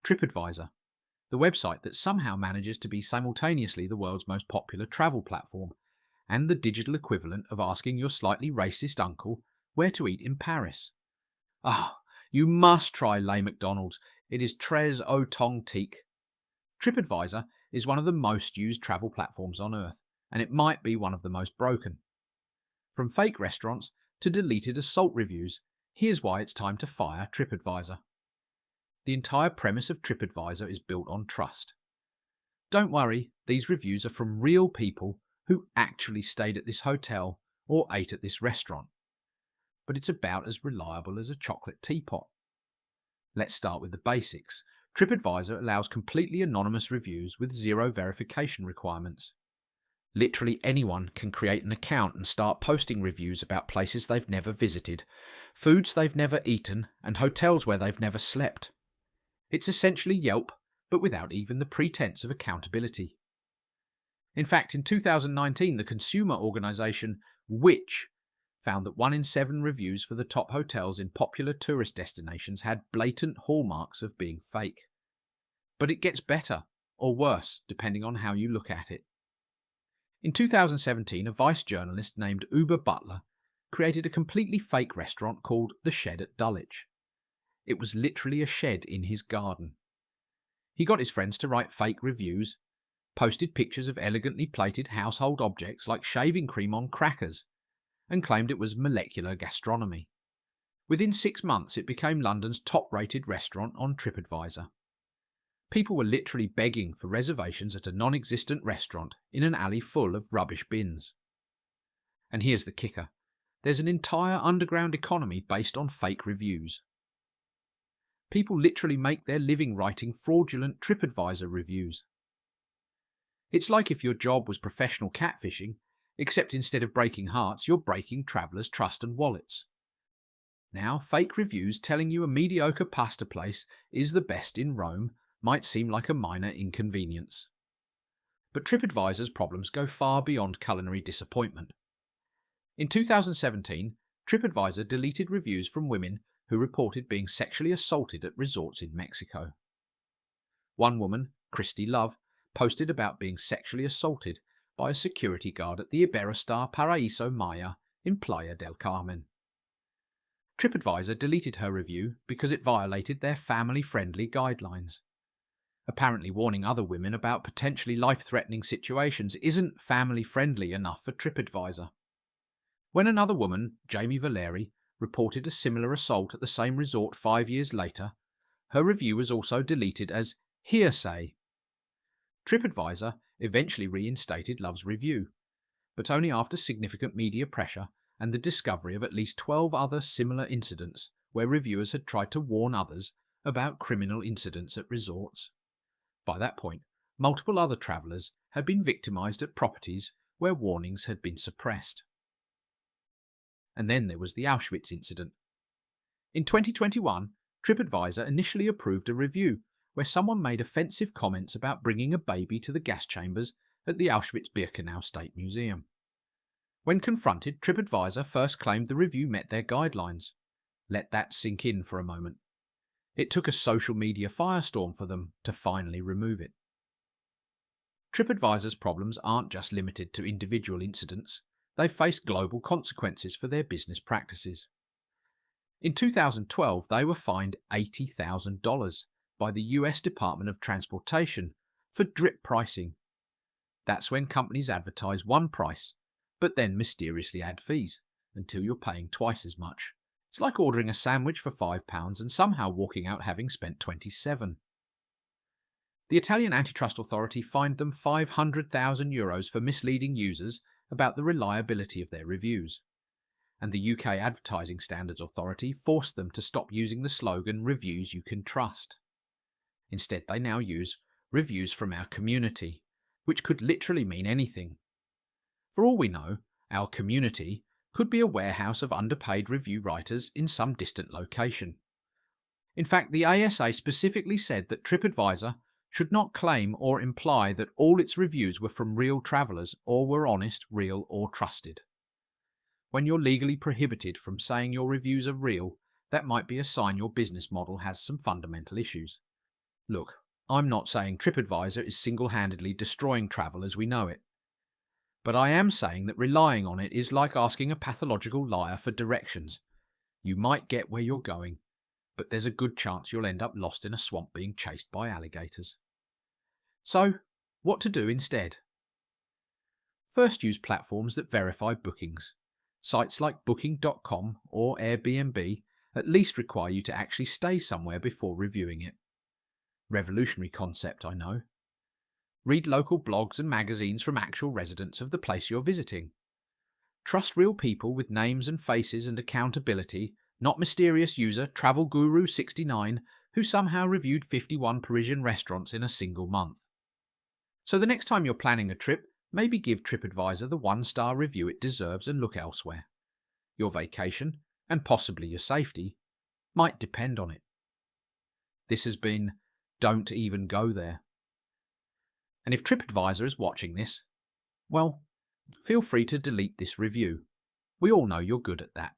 TripAdvisor, the website that somehow manages to be simultaneously the world's most popular travel platform and the digital equivalent of asking your slightly racist uncle where to eat in Paris. Ah, you must try Le McDonald's. It is très authentique. TripAdvisor is one of the most used travel platforms on Earth, and it might be one of the most broken. From fake restaurants to deleted assault reviews, here's why it's time to fire TripAdvisor. The entire premise of TripAdvisor is built on trust. Don't worry, these reviews are from real people who actually stayed at this hotel or ate at this restaurant. But it's about as reliable as a chocolate teapot. Let's start with the basics. TripAdvisor allows completely anonymous reviews with zero verification requirements. Literally anyone can create an account and start posting reviews about places they've never visited, foods they've never eaten, and hotels where they've never slept. It's essentially Yelp, but without even the pretense of accountability. In fact, in 2019, the consumer organisation Which found that 1 in 7 reviews for the top hotels in popular tourist destinations had blatant hallmarks of being fake. But it gets better, or worse, depending on how you look at it. In 2017, a Vice journalist named Uber Butler created a completely fake restaurant called The Shed at Dulwich. It was literally a shed in his garden. He got his friends to write fake reviews, posted pictures of elegantly plated household objects like shaving cream on crackers, and claimed it was molecular gastronomy. Within 6 months, it became London's top-rated restaurant on TripAdvisor. People were literally begging for reservations at a non-existent restaurant in an alley full of rubbish bins. And here's the kicker. There's an entire underground economy based on fake reviews. People literally make their living writing fraudulent TripAdvisor reviews. It's like if your job was professional catfishing, except instead of breaking hearts, you're breaking travellers' trust and wallets. Now, fake reviews telling you a mediocre pasta place is the best in Rome might seem like a minor inconvenience. But TripAdvisor's problems go far beyond culinary disappointment. In 2017, TripAdvisor deleted reviews from women who reported being sexually assaulted at resorts in Mexico. One woman, Christy Love, posted about being sexually assaulted by a security guard at the Iberostar Paraíso Maya in Playa del Carmen. TripAdvisor deleted her review because it violated their family-friendly guidelines. Apparently warning other women about potentially life-threatening situations isn't family-friendly enough for TripAdvisor. When another woman, Jamie Valeri, reported a similar assault at the same resort 5 years later, her review was also deleted as hearsay. TripAdvisor eventually reinstated Love's review, but only after significant media pressure and the discovery of at least 12 other similar incidents where reviewers had tried to warn others about criminal incidents at resorts. By that point, multiple other travellers had been victimised at properties where warnings had been suppressed. And then there was the Auschwitz incident. In 2021, TripAdvisor initially approved a review where someone made offensive comments about bringing a baby to the gas chambers at the Auschwitz-Birkenau State Museum. When confronted, TripAdvisor first claimed the review met their guidelines. Let that sink in for a moment. It took a social media firestorm for them to finally remove it. TripAdvisor's problems aren't just limited to individual incidents. They've faced global consequences for their business practices. In 2012, they were fined $80,000 by the US Department of Transportation for drip pricing. That's when companies advertise one price, but then mysteriously add fees until you're paying twice as much. It's like ordering a sandwich for £5 and somehow walking out having spent 27. The Italian antitrust authority fined them €500,000 for misleading users about the reliability of their reviews. And the UK Advertising Standards Authority forced them to stop using the slogan "Reviews you can trust." Instead, they now use "Reviews from our community," which could literally mean anything. For all we know, our community could be a warehouse of underpaid review writers in some distant location. In fact, the ASA specifically said that TripAdvisor should not claim or imply that all its reviews were from real travellers or were honest, real or trusted. When you're legally prohibited from saying your reviews are real, that might be a sign your business model has some fundamental issues. Look, I'm not saying TripAdvisor is single-handedly destroying travel as we know it. But I am saying that relying on it is like asking a pathological liar for directions. You might get where you're going, but there's a good chance you'll end up lost in a swamp being chased by alligators. So, what to do instead? First, use platforms that verify bookings. Sites like booking.com or Airbnb at least require you to actually stay somewhere before reviewing it. Revolutionary concept, I know. Read local blogs and magazines from actual residents of the place you're visiting. Trust real people with names and faces and accountability, not mysterious user Travel Guru 69 who somehow reviewed 51 Parisian restaurants in a single month. So the next time you're planning a trip, maybe give TripAdvisor the 1-star review it deserves and look elsewhere. Your vacation, and possibly your safety, might depend on it. This has been Don't Even Go There. And if TripAdvisor is watching this, well, feel free to delete this review. We all know you're good at that.